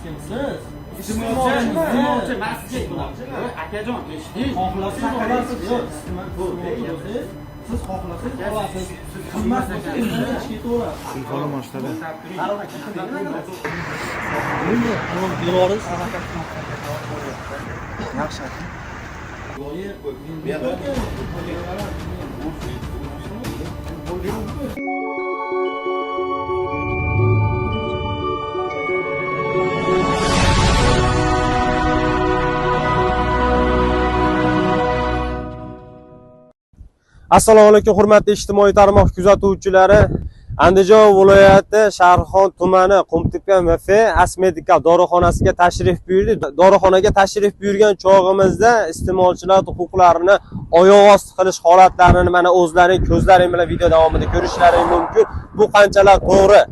kimsiz? Iste'molchi, men sizga iste'molchilar. Akajon, eshiting. Xohlasangiz olasiz. Yo'q, siz xohlasangiz olasiz. Qimmat bo'lsa ichga ketaverasiz. Telefonu boshqada. Beroriz. Yaxshi. Assalomu alaykum hurmatli ijtimoiy tarmoq kuzatuvchilari. Andijon viloyati Sharxon tumani Qumtepa MF Asmedika dorixonasiga tashrif buyurdik. Dorixonaga tashrif buyurgan chog'imizda iste'molchilar huquqlarini oyoq osti qilish holatlarini mana o'zlaring ko'zlaring bilan video davomida ko'rishlaring mumkin. Bu qanchalar to'g'ri?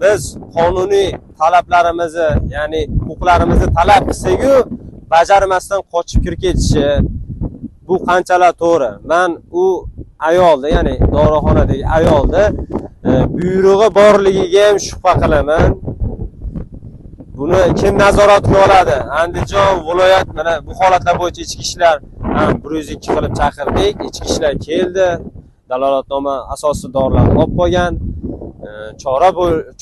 Biz qonuniy talablarimizni, ya'ni huquqlarimizni talab qilsak-ku, bajarmasdan qochib kirib ketishi bu qanchalar to'g'ri? Men u ayolni, ya'ni dorixonadagi ayolni buyrug'i borligiga ham shubha qilaman. Buni kim nazoratga oladi? Andijon viloyat mana bu holatlar bo'yicha ichki ishlar 102 qilib chaqirdik. Ichki ishlar keldi. Dalolatnoma asosli dorilarni olib qo'ygan.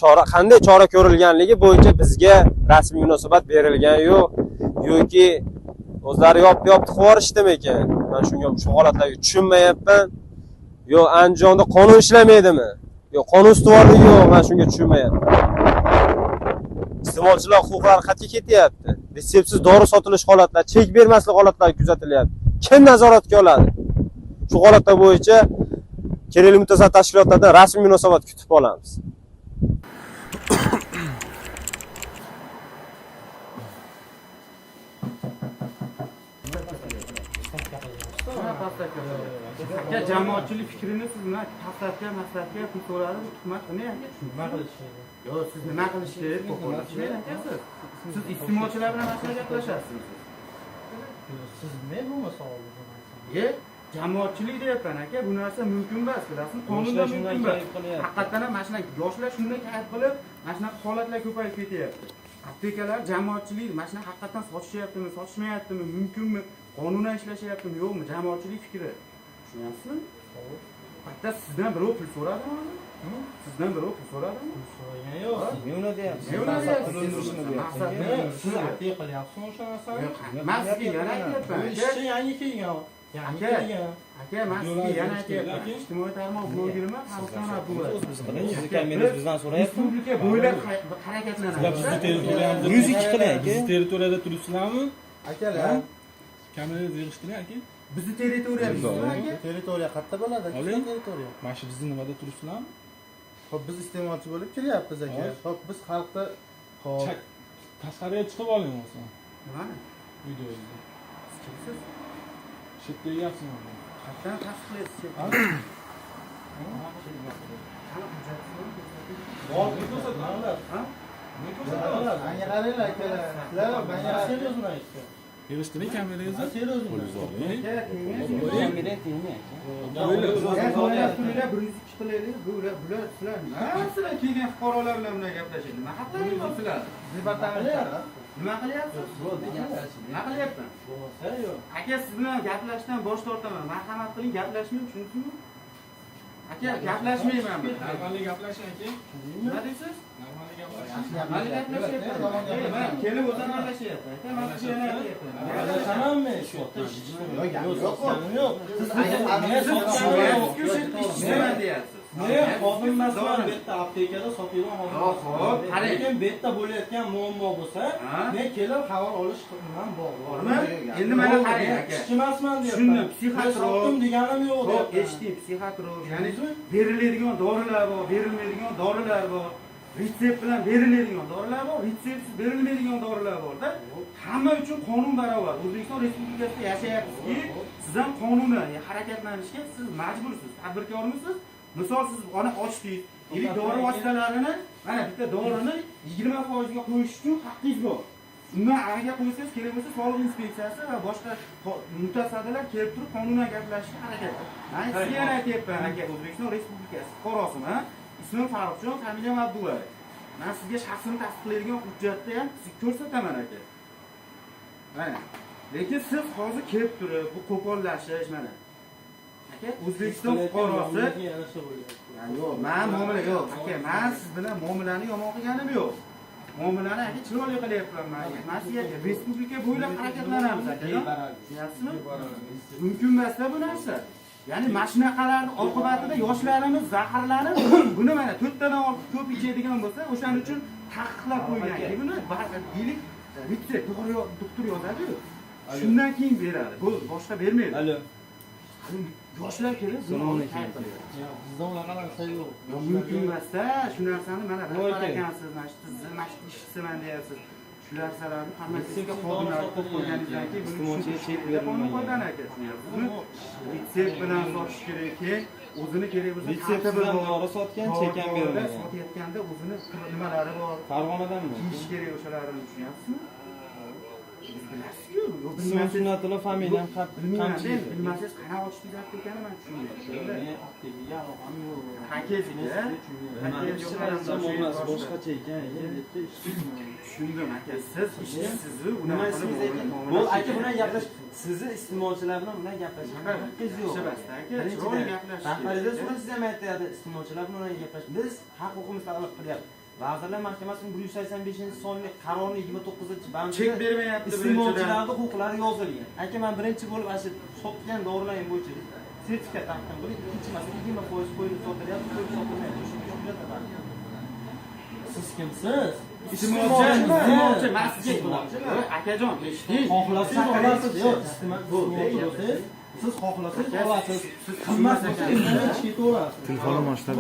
Chora qanday chora ko'rilganligi bo'yicha bizga rasmiy munosabat berilgan yo'q. Yoki o'zlari yopib qo'yishdimi ekan? Men shunga shu holatlarga tushunmayapman. Yo Andijonda qonun ishlamaydimi? Yo qonun ustuvorligi yo'q, men shunga tushunmayapman. Iste'molchilar huquqlari qatga ketyapti. Retseptsiz dori sotilish holatlari, chek bermaslik holatlari kuzatilyapti. Kim nazoratga oladi? Shu holatlar bo'yicha kerakli mutasaddi tashkilotlardan rasmiy munosabat kutib qolamiz. Aka, jamoatchilik fikrini siz bilan maslahatga pul so'radi, tuhmat qilmang. Nima qilishni? Yo'q, siz nima qilishni qo'llashmaysiz aka. Siz iste'molchilar bilan mana gaplashasiz. Siz nima bo'lma savolingizga? Ye, jamoatchilik deyapman aka, bu narsa mumkin emas, bilasizmi? Qonunda mumkin emas. Haqiqatan ham mana shunaqa yoshlar shunday kayf qilib, mana shunaqa holatlar ko'payib ketyapti. Aptekalar jamoatchilik mana shunaqa haqiqatan sotishyaptimi, sotishmayaptimi, mumkinmi? Qonunan ishlashyaptimi, yo'qmi? Jamoatchilik fikri. Tushunyapsizmi? Hatta sizdan birov pul so'radimi? Sizdan birov pul so'radimi? So'ragan yo'q. Nima deyapsiz? Nima deyapsiz? Siz atiy qilyapsizmi o'sha narsani? Men sizga yana aytyapman. Ishchi yangi kelgan. Aka, men sizga yana aytyapman. Ijtimoiy tarmoq blogeriman, Xalqona Abdulla. Kameringiz bizdan so'rayapti. Respublika bo'ylab harakatlanamiz. 102 qiling aka. Territoriyada turibsizlarmi? Akalar, Kameringiz yig'ishtiring aka. bizni territoriyamizmi aka? Territoriya qayerda bo'ladi? Oling. Territoriya. Mana shu bizni nimada turibsizlarmi? Hop, biz iste'molchi bo'lib kelyapmiz aka. Hop, biz xalqda hop Tashqariga chiqib oling o'zi. Nimani? Videoda. Kimsiz? Chetda yeyapsizmi? Qatdan tasdiqlaysiz. Anga qaranglar akalar. Sizlar menga Seriyozini aytdi. Yig'ishtiring kameringizni. Seriyozini. Bular sizlar sizlar kelgan fuqarolar bilan bunday gaplashadi. Nima qilyapsiz sizlar? departamentda Nima qilyapsiz? Nima qilyapman? Aka, siz bilan gaplashishdan bosh tortaman. Marhamat qiling, gaplashmayman, tushundingizmi? Aka, gaplashmayman men. Normalniy gaplashing aka. Nima deysiz? Normalniy gaplashing. Mana gaplashyapman. Men kelib o'zim gaplashyapman. Aka, men sizga yana aytyapman. Gaplashamamme shu yerda yo'q. Siz nima deyapsiz? Men hozir masalan bu yerda aptekada sotadigan Xo'p, qarang. lekin bu yerda bo'layotgan muammo bo'lsa, men kelib xabar olish bilan Bormi? Endi mana qarang aka. Ishchimasman deyapman. Shunday psixotrop sotdim deganim yo'q Xo'p, deyapman. eshiting, psixotrop, ya'ni beriladigan dorilar bor, berilmaydigan dorilar bor. Retsept bilan beriladigan dorilar bor, retseptsiz berilmaydigan dorilar bor-da. Hamma uchun qonun barobar. O'zbekiston Respublikasida yashayapsizki, siz ham qonunan harakatlanishga siz majbursiz. Tadbirkormisiz? Misol siz ona ochdingiz, ilk dori vositalarini, mana bitta dorini 20% ga qo'yish uchun haqqingiz bor. Undan ariga qo'ysangiz, kerak bo'lsa soliq inspeksiyasi va boshqa mutasaddilar kelib turib qonunan gaplashishga harakat qiladi. Men sizga yana aytyapman aka, O'zbekiston Respublikasi fuqarosiman. Ismim Farruxjon, familiyam Abdullayev. Men sizga shaxsini tasdiqlaydigan hujjatni ham ko'rsataman aka. Mana. Lekin siz hozir kelib turib, bu qo'pollashish mana. Aka, O'zbekiston fuqarosi. Yo'q, men muomala yo'q. Aka, men siz bilan muomalani yomon qilganim yo'q. Muomalani aka chiroyli qilyapman men. Men sizga respublika bo'ylab harakatlanamiz aka. Tushunasizmi? Mumkin emas-da bu narsa. Ya'ni mashinaqalarning oqibatida yoshlarimiz zaharlanib, buni mana 4 tadan ortiq ko'p ichadigan bo'lsa, o'shaning uchun taqiqlab qo'ygan. Buni deylik, bitta doktor yozadi-yu. Shundan keyin beradi. Bu boshqa bermaydi. Alo. Yoshlar kelib, Assalomu alaykum. Bizda unaqa narsa yo'q. Mumkin emas-da, shu narsani mana rahbar ekansiz, mana shu ishchiman deyapsiz. Shu narsalarni farmatsevtika xodimlari qo'yib qo'yganingizdan keyin buni chek berilmagan aka. Retsept bilan sotish kerak-ki, o'zini kerak bo'lsa Retsept bilan dori sotgan, chek ham berilmagan. Sotayotganda o'zini nimalari bor. Farg'onadanmi? Kiyish kerak o'shalarini tushunyapsizmi? Bilasiz-ku, Ismi Sunnatullo familiyam qamchi. Bilmasangiz qanaqa ochish tuzatdi ekanini men tushunmayapman. Paketga, boshqacha ekan. tushundim aka. Siz ishchisiz-ku, Nima ismingiz ekan? Bu aka bilan gaplash, sizni iste'molchilar bilan gaplashishga haqqingiz yo'q. Chiroyli gaplash. Rahbariyatdan so'ra siz ham aytadi, iste'molchilar bilan gaplash. Biz haq huquqimizni talab qilyapmiz. Vazirlar Mahkamasining 185-sonli qarorining 29-bandida Chek bermayapti iste'molchilarning huquqlari yozilgan. Aka, men birinchi bo'lib ana sotgan dorilar bo'yicha sertifikat taqdim qilib, ikkinchi masala 20% qo'yilib sotilyapti, qo'yib sotilmayapti. Siz kimsiz? Iste'molchi, men sizga akajon, eshiting. Xohlasangiz olasiz, yo'q, iste'molchi. Siz xohlasangiz olasiz. Siz qimmat bo'lsa, ichib ketaverasiz. Telefonim ochdi.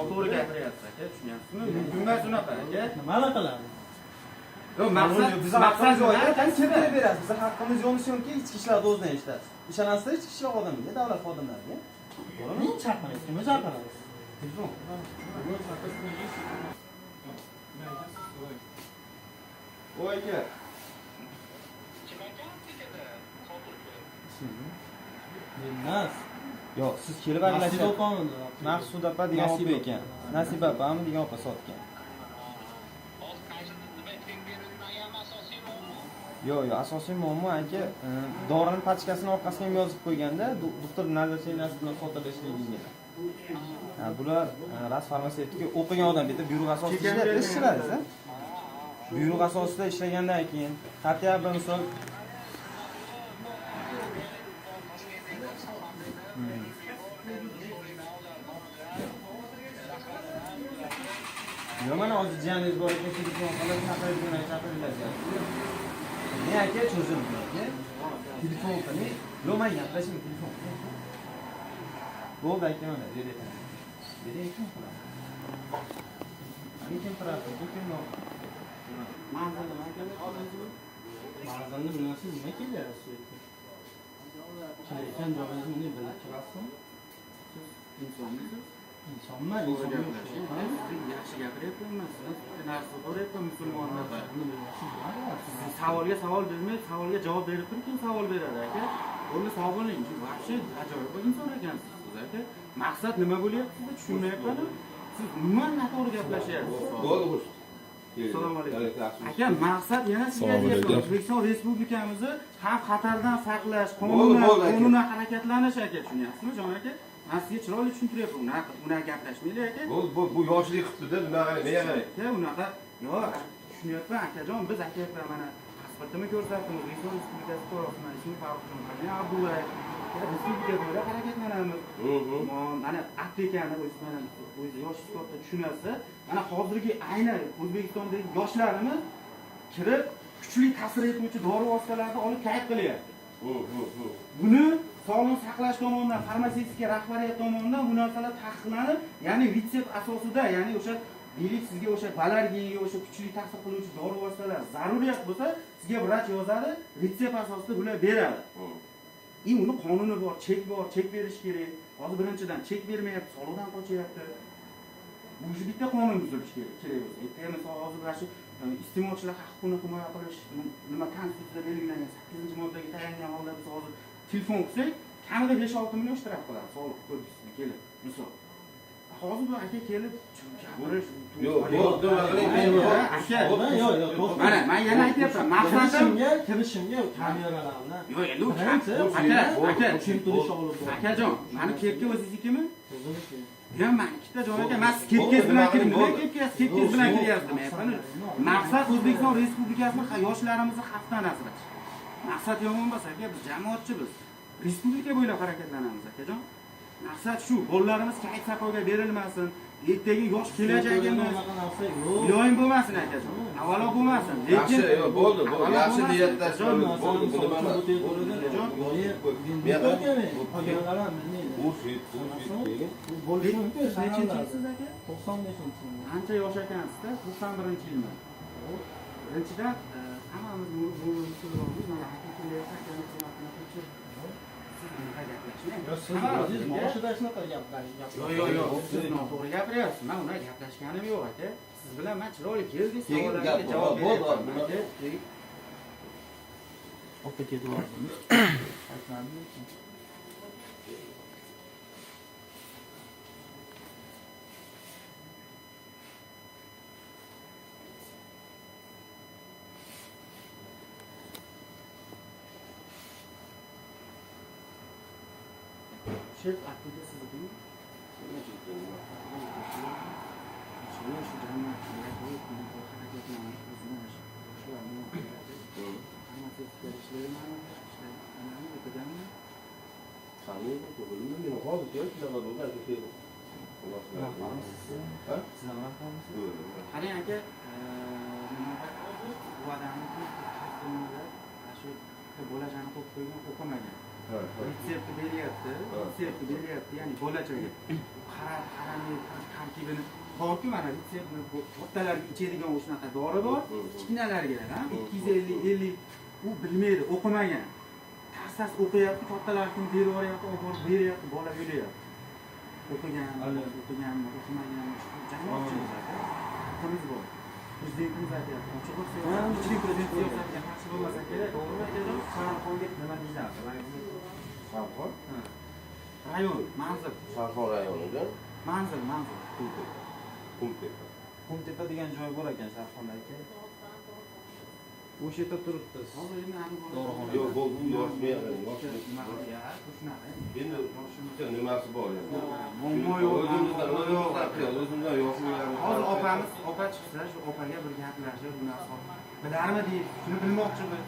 To'g'ri gapiryapsiz aka, tushunyapsizmi? Mumkin emas unaqa aka. Nimani qiladi? Yo'q, maqsad joyda keltirib berasiz. Biz haqqimiz yo'nishonki ichki ishlar o'zidan eshitasiz. Ishonasizlar ichki ishlar xodimiga, davlat xodimlariga. Men chaqirasiz, kimni chaqirasiz? Voy aka. Emas. Yo'q, siz kelib aralashasiz. Maqsud opa degan Nasiba ekan. Nasiba opami degan opa sotgan. Yo'q, asosiy muammo aka, dorining pachkasini orqasiga ham yozib qo'yganda, doktor nazarchilasi bilan sotilishligiga. Bular ras farmatsevtika o'qigan odam bitta buyruq asosida ishlayapti. Buyruq asosida ishlagandan keyin qat'iy bir misol Yo, mana hozir jiyaningiz bor ekan, telefon qilib chaqiriladi. Ne aka cho'zildi aka? Telefon qiling. Yo, men gaplashing telefon. Bo'ldi aka, mana bering. Bering kim qiladi? Kim qiladi? Kim no? Ma'zanni bilasiz, nima kelyapsiz? Kelayotgan joyingizni uni bilib turasizmi? Insonman, yaxshi gapiryapman, siz narsa so'rayapman musulmonlarga. Savolga savol bermay, savolga javob berib turib, kim savol beradi aka? O'zi sog'ining, vahshiy ajoyib inson ekansiz siz aka. Maqsad nima bo'lyapti siz tushunmayapman. Siz nima noto'g'ri gaplashyapsiz? Bo'ldi. Assalomu alaykum. Aka, maqsad yana sizga aytyapman. O'zbekiston Respublikamizni xavf xatardan saqlash, qonuniy harakatlanish aka, tushunyapsizmi, jon aka? Men sizga chiroyli tushuntiryapman. Unaqa gaplashmaylik aka. Bu yoshlik qilibdi-da, bunaqa nega qarang. Unaqa, yo'q, tushunyapman akajon, biz aka mana pasportimni ko'rsatdim, O'zbekiston Respublikasi fuqarosiman, ismim Farruxjon Abdullayev. Respublika bo'ylab harakatlanamiz. Mana aptekani o'zi yosh sifatida tushunasa, mana hozirgi aynan O'zbekistondagi yoshlarimiz kirib kuchli ta'sir etuvchi dori vositalarini olib kayf qilyapti. Buni sog'liqni saqlash tomonidan, farmatsevtika rahbariyat tomonidan bu narsalar taqiqlanib, ya'ni retsept asosida, ya'ni o'sha deylik sizga o'sha allergiyaga, o'sha kuchli ta'sir qiluvchi dori vositalar zaruriyat bo'lsa, sizga vrach yozadi, retsept asosida bular beradi. Uni qonuni bor, chek berish kerak. Hozir birinchidan chek bermayapti, soliqdan qochyapti. Bu bitta qonun buzilishi kerak bo'lsa. Ertaga misol hozir mana shu iste'molchilar huquqini himoya qilish nima konstitutsiyada belgilangan 8-moddaga tayangan holda biz hozir telefon qilsak, kamida 5-6 million shtraf qiladi soliq kodeksiga kelib. Misol. hozir bu aka kelib gapirish Yo'q, bo'ldi, mana men yana aytyapman, maqsadim kirishimga kameralar bilan yo'q, endi u akajon, mani kepka o'ziznikimi? Ya ikkita joy ekan, men kepkangiz bilan kiring. Nima kepkangiz bilan kiryaptim? Maqsad O'zbekiston Respublikasining yoshlarimizni xavfdan asrash. Maqsad yomon bo'lsa, aka biz jamoatchimiz. Respublika bo'ylab harakatlanamiz, akajon. Maqsad shu, bolalarimiz kayt safoga berilmasin. Ertaga yosh kelajakimiz iloyim bo'lmasin, akajon. Avvalo bo'lmasin. Yaxshi, yo'q, bo'ldi, yaxshi niyatda Qancha yosh ekansizda? 91-yilman. Birinchidan hammamiz musulmonmiz, mana yo'q, siz noto'g'ri gapiryapsiz. Men uni gaplashganim yo'q, aka. Siz bilan men chiroyli keldik, savollarga javob beryapman. Oppa ketyapmiz. Şef aklında sizi değil mi? Hani aka bu adamni shu bo'lajani qo'yib qo'ygan o'qimagan. Retsepti beryapti, ya'ni bolachaga qaramay tarkibini borku, mana retseptni kattalarga ichadigan o'shanaqa dori bor, kichkinalarga ha 250 u bilmaydi, o'qimagan. Tarsas o'qiyapti, kattalarga berib yuboryapti, olib beryapti, bola yo'layapti. O'qiganmi, o'qimaganmi, jamoatchimiz aka. Hammamiz bor. Prezidentimiz aytyapti, ochiq bo'lsa, ichki prezident siyosatiga qarshi bo'lmasa kerak, to'g'rimi akajon? Sarxonga nima deyapti? Sarxon? Rayon, manzil. Sarxon rayonida Manzil. Qumtepa degan joy bor ekan Sarxonda aka. O'sha yerda turibdi. Hozir endi Dorixona. yo'q, bo'ldi, yoshmayapti. Endi nimasi bor endi? Muammo yo'q. O'zimdan yoshmayapti. Hozir opa chiqsa, shu opaga bir gaplashib, bunaqa bilarmi deydi, shuni bilmoqchiman.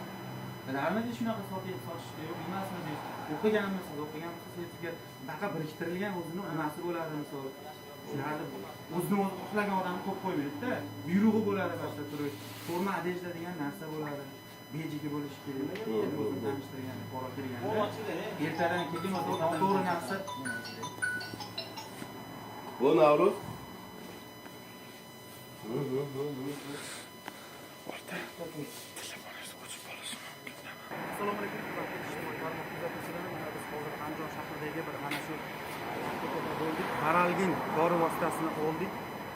Bilarmi deydi, shunaqa sotishga yo'q emasmi deydi. O'qiganmisiz, sizga baqa biriktirilgan o'zini onasi bo'ladi misol. Shularni o'zini o'zi xohlagan odamni qo'yib qo'ymaydi-da. Buyrug'i bo'ladi basta turish. Forma adejda degan narsa bo'ladi. Bejiki bo'lishi kerak. O'zini tanishtirgan, pora kirganda. Ertadan keyin to'g'ri narsa. Bu Navruz? Assalomu alaykum. Ijtimoiy tarmoq kuzatuvchilari, mana biz hozir Andijon shahridagi bir mana shu bo'ldik. Baralgin dori vositasini oldik.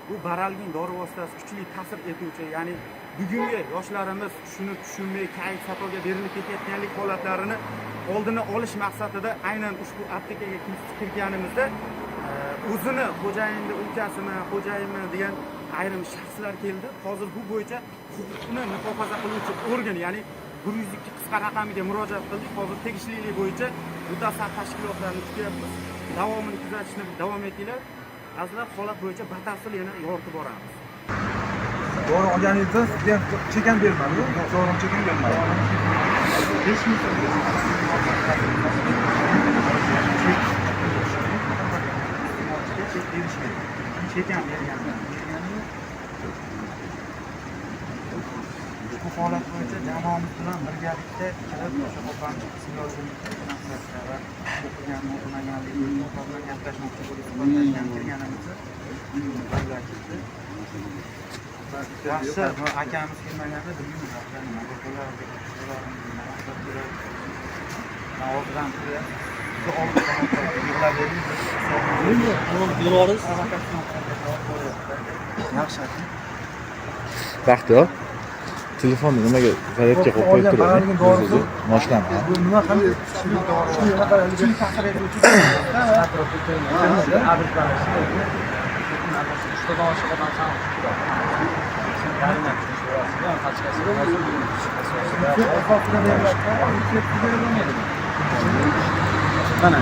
Bu baralgin dori vositasi kuchli ta'sir etuvchi, ya'ni bugungi yoshlarimiz shuni tushunmay kayf safoga berilib ketayotganlik holatlarini oldini olish maqsadida aynan ushbu aptekaga kirganimizda o'zini xo'jayinni ukasimi, xo'jayinmi degan ayrim shaxslar keldi. Hozir bu bo'yicha huquqni muhofaza qiluvchi organ, ya'ni 102 qisqa raqamiga murojaat qildik. Hozir tegishlilik bo'yicha mutasaddi tashkilotlarni kutyapmiz. Davomini kuzatishni davom etinglar. Azizlar, holat bo'yicha batafsil yana yoritib boramiz. Dori olganingizda sizga chekan bermadi, sog'lom chekan bermadi. 5 ming so'm. Chekan berganman. Bu holat bo'yicha jamoamiz bilan birgalikda kirib, o'sha opani siyosiy maqsadda o'qigan, o'qimaganligini bilan gaplashmoqchi bo'lib kirganimizni yaxshi, akamiz kelmaganda bilmaymiz, nima bo'lardi, hozirdan turib yaxshi. Baxtiyor telefonni nimaga zaryadga qo'yib qo'yib turadi? Mashina. Bu nima qanday kuchli ta'sir etuvchi uchtadan oshiq odam ham sen yarimdan tushiraverasiz ham pachkasiga asosida beriladigan retsepti berilmaydi. mana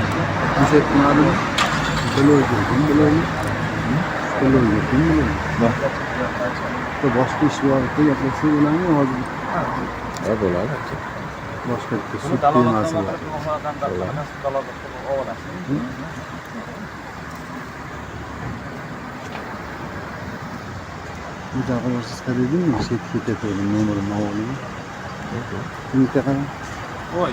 boshqa ish borida gaplashsa bo'ladimi hozir? Ha, bo'ladi. Boshqa bitta buni sud dalolat temasi bor. dalolat qilib olasiz. Bu javob siz qaydedingmi? Sertifikat nomerini olib. Kimga qarang? Voy